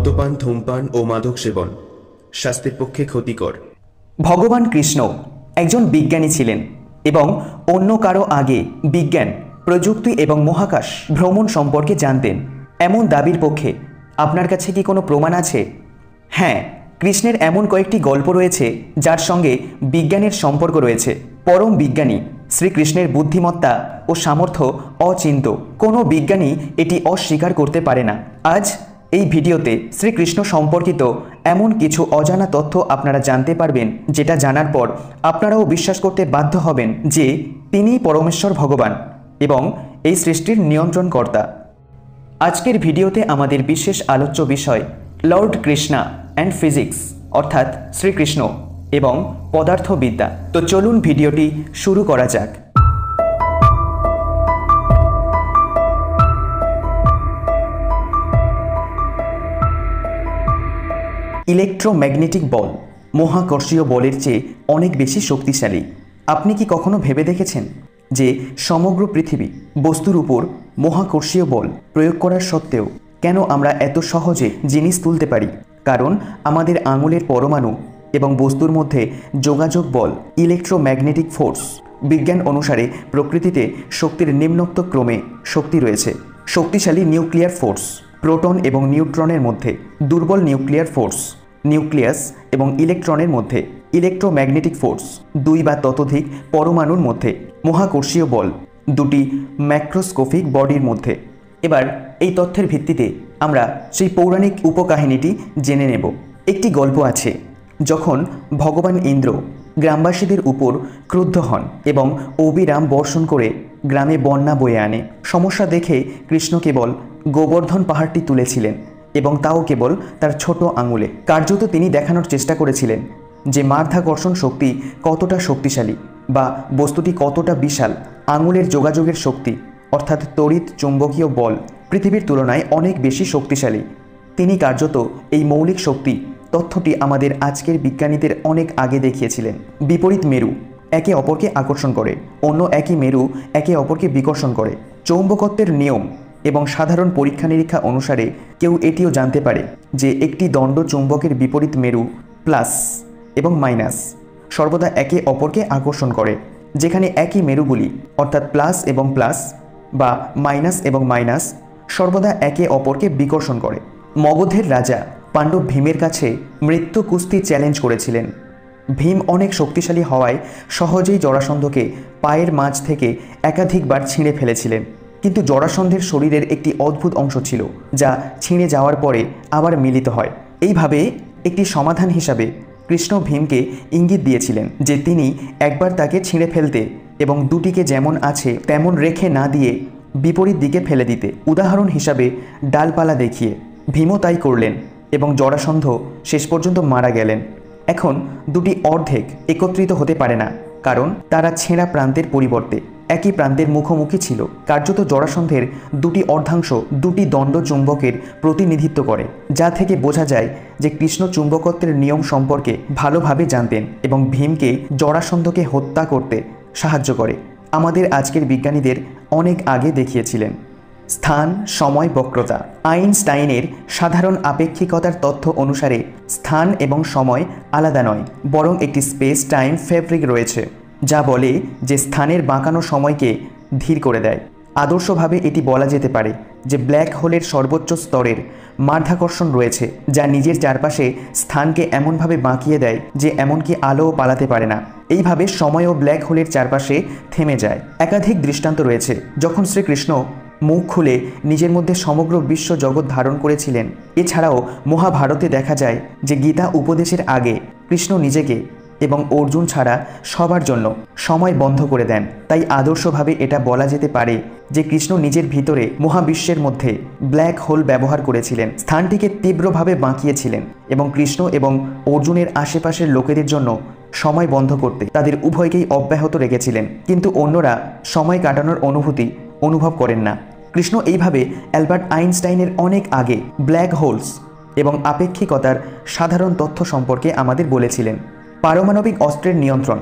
মদ্যপান, ধূমপান ও মাদক সেবন স্বাস্থ্যের পক্ষে ক্ষতিকর। ভগবান কৃষ্ণ একজন বিজ্ঞানী ছিলেন এবং অন্য কারো আগে বিজ্ঞান, প্রযুক্তি এবং মহাকাশ ভ্রমণ সম্পর্কে জানতেন। এমন দাবির পক্ষে আপনার কাছে কি কোনো প্রমাণ আছে? হ্যাঁ, কৃষ্ণের এমন কয়েকটি গল্প রয়েছে যার সঙ্গে বিজ্ঞানের সম্পর্ক রয়েছে। পরম বিজ্ঞানী শ্রীকৃষ্ণের বুদ্ধিমত্তা ও সামর্থ্য অচিন্ত, কোনো বিজ্ঞানী এটি অস্বীকার করতে পারে না। আজ এই ভিডিওতে শ্রীকৃষ্ণ সম্পর্কিত এমন কিছু অজানা তথ্য আপনারা জানতে পারবেন, যেটা জানার পর আপনারাও বিশ্বাস করতে বাধ্য হবেন যে তিনিই পরমেশ্বর ভগবান এবং এই সৃষ্টির নিয়ন্ত্রণকর্তা। আজকের ভিডিওতে আমাদের বিশেষ আলোচ্য বিষয় লর্ড কৃষ্ণা অ্যান্ড ফিজিক্স, অর্থাৎ শ্রীকৃষ্ণ এবং পদার্থবিদ্যা। তো চলুন ভিডিওটি শুরু করা যাক। ইলেকট্রোম্যাগনেটিক বল মহাকর্ষীয় বলের চেয়ে অনেক বেশি শক্তিশালী। আপনি কি কখনো ভেবে দেখেছেন যে সমগ্র পৃথিবী বস্তুর উপর মহাকর্ষীয় বল প্রয়োগ করার সত্ত্বেও কেন আমরা এত সহজে জিনিস তুলতে পারি? কারণ আমাদের আঙুলের পরমাণু এবং বস্তুর মধ্যে যোগাযোগ বল, ইলেকট্রোম্যাগনেটিক ফোর্স। বিজ্ঞান অনুসারে প্রকৃতিতে শক্তির নিম্নোক্ত ক্রমে শক্তি রয়েছে। শক্তিশালী নিউক্লিয়ার ফোর্স, প্রোটন এবং নিউট্রনের মধ্যে দুর্বল নিউক্লিয়ার ফোর্স, নিউক্লিয়াস এবং ইলেকট্রনের মধ্যে ইলেকট্রোম্যাগনেটিক ফোর্স, দুই বা ততোধিক পরমাণুর মধ্যে মহাকর্ষীয় বল, দুটি ম্যাক্রোস্কোপিক বডির মধ্যে। এবার এই তথ্যের ভিত্তিতে আমরা সেই পৌরাণিক উপকাহিনীটি জেনে নেব। একটি গল্প আছে, যখন ভগবান ইন্দ্র গ্রামবাসীদের উপর ক্রুদ্ধ হন এবং অবিরাম বর্ষণ করে গ্রামে বন্যা বয়ে আনে। সমস্যা দেখে কৃষ্ণ কেবল গোবর্ধন পাহাড়টি তুলেছিলেন এবং তাও কেবল তার ছোট আঙুলে। কার্যত তিনি দেখানোর চেষ্টা করেছিলেন যে মাধ্যাকর্ষণ শক্তি কতটা শক্তিশালী বা বস্তুটি কতটা বিশাল। আঙুলের যোগাযোগের শক্তি অর্থাৎ তড়িৎ চুম্বকীয় বল পৃথিবীর তুলনায় অনেক বেশি শক্তিশালী। তিনি কার্যত এই মৌলিক শক্তি তথ্যটি আমাদের আজকের বিজ্ঞানীদের অনেক আগে দেখিয়েছিলেন। বিপরীত মেরু একে অপরকে আকর্ষণ করে, অন্য একই মেরু একে অপরকে বিকর্ষণ করে। চৌম্বকত্বের নিয়ম এবং সাধারণ পরীক্ষা নিরীক্ষা অনুসারে কেউ এটিও জানতে পারে যে একটি দণ্ড চুম্বকের বিপরীত মেরু প্লাস এবং মাইনাস সর্বদা একে অপরকে আকর্ষণ করে, যেখানে একই মেরুগুলি অর্থাৎ প্লাস এবং প্লাস বা মাইনাস এবং মাইনাস সর্বদা একে অপরকে বিকর্ষণ করে। মগধের রাজা পাণ্ডব ভীমের কাছে মৃত্যু কুস্তি চ্যালেঞ্জ করেছিলেন। ভীম অনেক শক্তিশালী হওয়ায় সহজেই জরাসন্ধকে পায়ের মাঝ থেকে একাধিকবার ছিঁড়ে ফেলেছিলেন, কিন্তু জরাসন্ধের শরীরের একটি অদ্ভুত অংশ ছিল যা ছিঁড়ে যাওয়ার পরে আবার মিলিত হয়। এইভাবে একটি সমাধান হিসাবে কৃষ্ণ ভীমকে ইঙ্গিত দিয়েছিলেন যে তিনি একবার তাকে ছিঁড়ে ফেলতে এবং দুটিকে যেমন আছে তেমন রেখে না দিয়ে বিপরীত দিকে ফেলে দিতে। উদাহরণ হিসাবে ডালপালা দেখিয়ে ভীমও তাই করলেন এবং জরাসন্ধ শেষ পর্যন্ত মারা গেলেন। এখন দুটি অর্ধেক একত্রিত হতে পারে না, কারণ তারা ছেঁড়া প্রান্তের পরিবর্তে একই প্রান্তের মুখোমুখি ছিল। কার্যত জরাসন্ধের দুটি অর্ধাংশ দুটি দণ্ড চুম্বকের প্রতিনিধিত্ব করে, যা থেকে বোঝা যায় যে কৃষ্ণ চুম্বকত্বের নিয়ম সম্পর্কে ভালোভাবে জানতেন এবং ভীমকে জরাসন্ধকে হত্যা করতে সাহায্য করে। আমাদের আজকের বিজ্ঞানীদের অনেক আগে দেখিয়েছিলেন। স্থান সময় বক্রতা। আইনস্টাইনের সাধারণ আপেক্ষিকতার তথ্য অনুসারে স্থান এবং সময় আলাদা নয়, বরং একটি স্পেস টাইম ফ্যাব্রিক রয়েছে যা বলে যে স্থানের বাঁকানো সময়কে ধীর করে দেয়। আদর্শভাবে এটি বলা যেতে পারে যে ব্ল্যাক হোলের সর্বোচ্চ স্তরের মাধ্যাকর্ষণ রয়েছে, যা নিজের চারপাশে স্থানকে এমনভাবে বাঁকিয়ে দেয় যে এমনকি আলোও পালাতে পারে না। এইভাবে সময়ও ব্ল্যাক হোলের চারপাশে থেমে যায়। একাধিক দৃষ্টান্ত রয়েছে যখন শ্রীকৃষ্ণ মুখ খুলে নিজের মধ্যে সমগ্র বিশ্ব জগৎ ধারণ করেছিলেন। এছাড়াও মহাভারতে দেখা যায় যে গীতা উপদেশের আগে কৃষ্ণ নিজেকে এবং অর্জুন ছাড়া সবার জন্য সময় বন্ধ করে দেন। তাই আদর্শভাবে এটা বলা যেতে পারে যে কৃষ্ণ নিজের ভিতরে মহাবিশ্বের মধ্যে ব্ল্যাক হোল ব্যবহার করেছিলেন, স্থানটিকে তীব্রভাবে বাঁকিয়েছিলেন এবং কৃষ্ণ এবং অর্জুনের আশেপাশের লোকেদের জন্য সময় বন্ধ করতে তাদের উভয়কেই অব্যাহত রেখেছিলেন, কিন্তু অন্যরা সময় কাটানোর অনুভূতি অনুভব করেন না। কৃষ্ণ এইভাবে অ্যালবার্ট আইনস্টাইনের অনেক আগে ব্ল্যাক হোলস এবং আপেক্ষিকতার সাধারণ তথ্য সম্পর্কে আমাদের বলেছিলেন। পারমাণবিক অস্ত্রের নিয়ন্ত্রণ।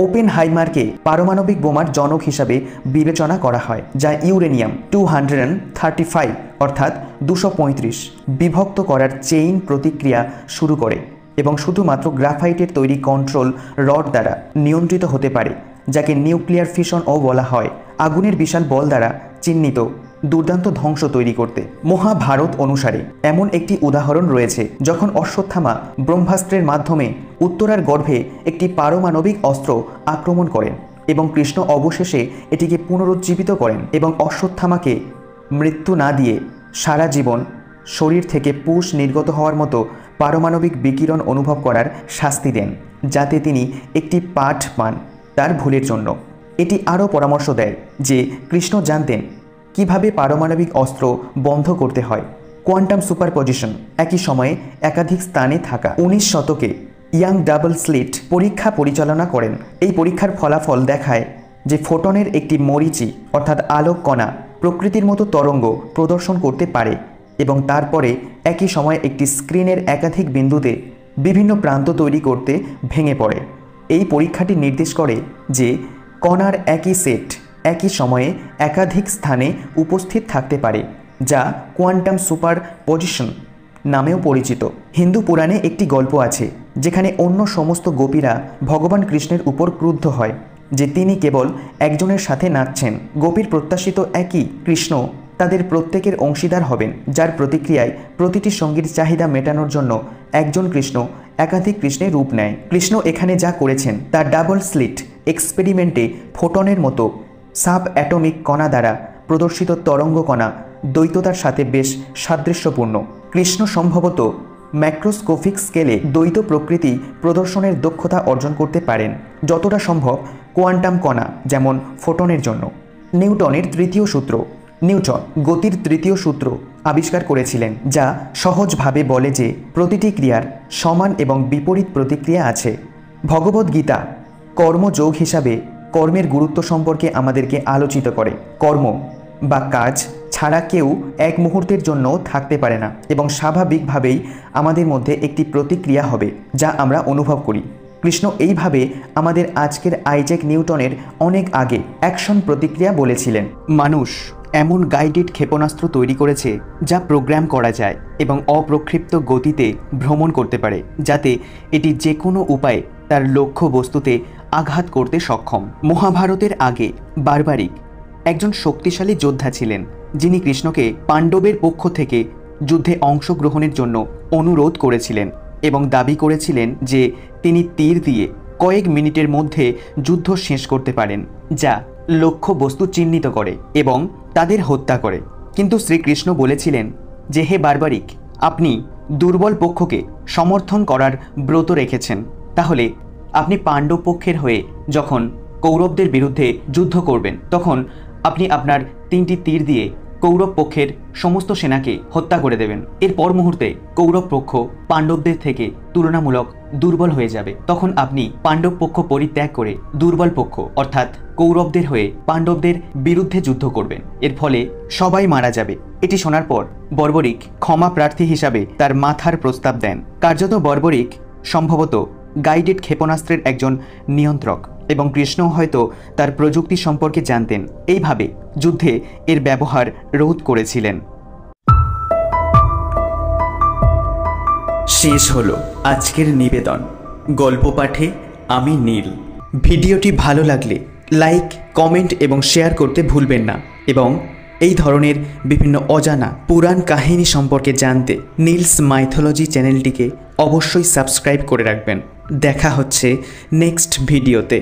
ওপেনহাইমারকে পারমাণবিক বোমার জনক হিসাবে বিবেচনা করা হয়, যা ইউরেনিয়াম 235 অর্থাৎ 235 বিভক্ত করার চেইন প্রতিক্রিয়া শুরু করে এবং শুধুমাত্র গ্রাফাইটের তৈরি কন্ট্রোল রড দ্বারা নিয়ন্ত্রিত হতে পারে, যাকে নিউক্লিয়ার ফিশনও বলা হয়। আগুনের বিশাল বল দ্বারা চিহ্নিত দুর্দান্ত ধ্বংস তৈরি করতে। মহাভারত অনুসারে এমন একটি উদাহরণ রয়েছে যখন অশ্বত্থামা ব্রহ্মাস্ত্রের মাধ্যমে উত্তরার গর্ভে একটি পারমাণবিক অস্ত্র আক্রমণ করেন এবং কৃষ্ণ অবশেষে এটিকে পুনরুজ্জীবিত করেন এবং অশ্বত্থামাকে মৃত্যু না দিয়ে সারা জীবন শরীর থেকে পুষ নির্গত হওয়ার মতো পারমাণবিক বিকিরণ অনুভব করার শাস্তি দেন, যাতে তিনি একটি পাঠ পান তার ভুলের জন্য। এটি আরও পরামর্শ দেয় যে কৃষ্ণ জানতেন কিভাবে পারমাণবিক অস্ত্র বন্ধ করতে হয়। কোয়ান্টাম সুপারপজিশন, একই সময়ে একাধিক স্থানে থাকা। 19 শতকে ইয়াং ডাবল স্লিট পরীক্ষা পরিচালনা করেন। এই পরীক্ষার ফলাফল দেখায় যে ফোটনের একটি মরীচি অর্থাৎ আলোক কণা প্রকৃতির মতো তরঙ্গ প্রদর্শন করতে পারে এবং তারপরে একই সময়ে একটি স্ক্রিনের একাধিক বিন্দুতে বিভিন্ন প্রান্ত তৈরি করতে ভেঙে পড়ে। এই পরীক্ষাটি নির্দেশ করে যে কণার একই সেট একই সময়ে একাধিক স্থানে উপস্থিত থাকতে পারে, যা কোয়ান্টাম সুপারপজিশন নামেও পরিচিত। হিন্দু পুরাণে একটি গল্প আছে যেখানে অন্য সমস্ত গোপীরা ভগবান কৃষ্ণের উপর ক্রুদ্ধ হয় যে তিনি কেবল একজনের সাথে নাচছেন। গোপীর প্রত্যাশিত একই কৃষ্ণ তাদের প্রত্যেকের অংশীদার হবেন, যার প্রতিক্রিয়ায় প্রতিটি সঙ্গীর চাহিদা মেটানোর জন্য একজন কৃষ্ণ একাধিক কৃষ্ণের রূপ নেয়। কৃষ্ণ এখানে যা করেছেন তা ডাবল স্লিট এক্সপেরিমেন্টে ফোটনের মতো সাব অ্যাটমিক কণা দ্বারা প্রদর্শিত তরঙ্গ কণা দ্বৈততার সাথে বেশ সাদৃশ্যপূর্ণ। কৃষ্ণ সম্ভবত ম্যাক্রোস্কোপিক স্কেলে দ্বৈত প্রকৃতি প্রদর্শনের দক্ষতা অর্জন করতে পারেন, যতটা সম্ভব কোয়ান্টাম কণা যেমন ফোটনের জন্য। নিউটনের তৃতীয় সূত্র। নিউটন গতির তৃতীয় সূত্র আবিষ্কার করেছিলেন, যা সহজভাবে বলে যে প্রতিটি ক্রিয়ার সমান এবং বিপরীত প্রতিক্রিয়া আছে। ভগবদ্গীতা কর্মযোগ হিসাবে কর্মের গুরুত্ব সম্পর্কে আমাদেরকে আলোচিত করে। কর্ম বা কাজ ছাড়া কেউ এক মুহূর্তের জন্য থাকতে পারে না এবং স্বাভাবিকভাবেই আমাদের মধ্যে একটি প্রতিক্রিয়া হবে যা আমরা অনুভব করি। কৃষ্ণ এইভাবে আমাদের আজকের আইজ্যাক নিউটনের অনেক আগে অ্যাকশন প্রতিক্রিয়া বলেছিলেন। মানুষ এমন গাইডেড ক্ষেপণাস্ত্র তৈরি করেছে যা প্রোগ্রাম করা যায় এবং অপ্রক্ষিপ্ত গতিতে ভ্রমণ করতে পারে, যাতে এটি যে কোনো উপায়ে তার লক্ষ্য বস্তুতে আঘাত করতে সক্ষম। মহাভারতের আগে বারবারিক একজন শক্তিশালী যোদ্ধা ছিলেন, যিনি কৃষ্ণকে পাণ্ডবের পক্ষ থেকে যুদ্ধে অংশগ্রহণের জন্য অনুরোধ করেছিলেন এবং দাবি করেছিলেন যে তিনি তীর দিয়ে কয়েক মিনিটের মধ্যে যুদ্ধ শেষ করতে পারেন, যা লক্ষ্য বস্তু চিহ্নিত করে এবং তাদের হত্যা করে। কিন্তু শ্রীকৃষ্ণ বলেছিলেন যে হে বারবারিক, আপনি দুর্বল পক্ষকে সমর্থন করার ব্রত রেখেছেন, তাহলে আপনি পাণ্ডব পক্ষের হয়ে যখন কৌরবদের বিরুদ্ধে যুদ্ধ করবেন তখন আপনি আপনার 3টি তীর দিয়ে কৌরব পক্ষের সমস্ত সেনাকে হত্যা করে দেবেন। এর পর মুহূর্তে কৌরব পক্ষ পাণ্ডবদের থেকে তুলনামূলক দুর্বল হয়ে যাবে। তখন আপনি পাণ্ডব পক্ষ পরিত্যাগ করে দুর্বল পক্ষ অর্থাৎ কৌরবদের হয়ে পাণ্ডবদের বিরুদ্ধে যুদ্ধ করবেন। এর ফলে সবাই মারা যাবে। এটি শোনার পর বর্বরিক ক্ষমা প্রার্থী হিসাবে তার মাথার প্রস্তাব দেন। কার্যত বর্বরিক সম্ভবত গাইডেড ক্ষেপণাস্ত্রের একজন নিয়ন্ত্রক এবং কৃষ্ণ হয়তো তার প্রযুক্তি সম্পর্কে জানতেন। এইভাবে যুদ্ধে এর ব্যবহার রোধ করেছিলেন। শেষ হলো আজকের নিবেদন। গল্প পাঠে আমি নীল। ভিডিওটি ভালো লাগলে লাইক, কমেন্ট এবং শেয়ার করতে ভুলবেন না এবং এই ধরনের বিভিন্ন অজানা পুরাণ কাহিনী সম্পর্কে জানতে নীলস মাইথোলজি চ্যানেলটিকে অবশ্যই সাবস্ক্রাইব করে রাখবেন। দেখা হচ্ছে নেক্সট ভিডিওতে।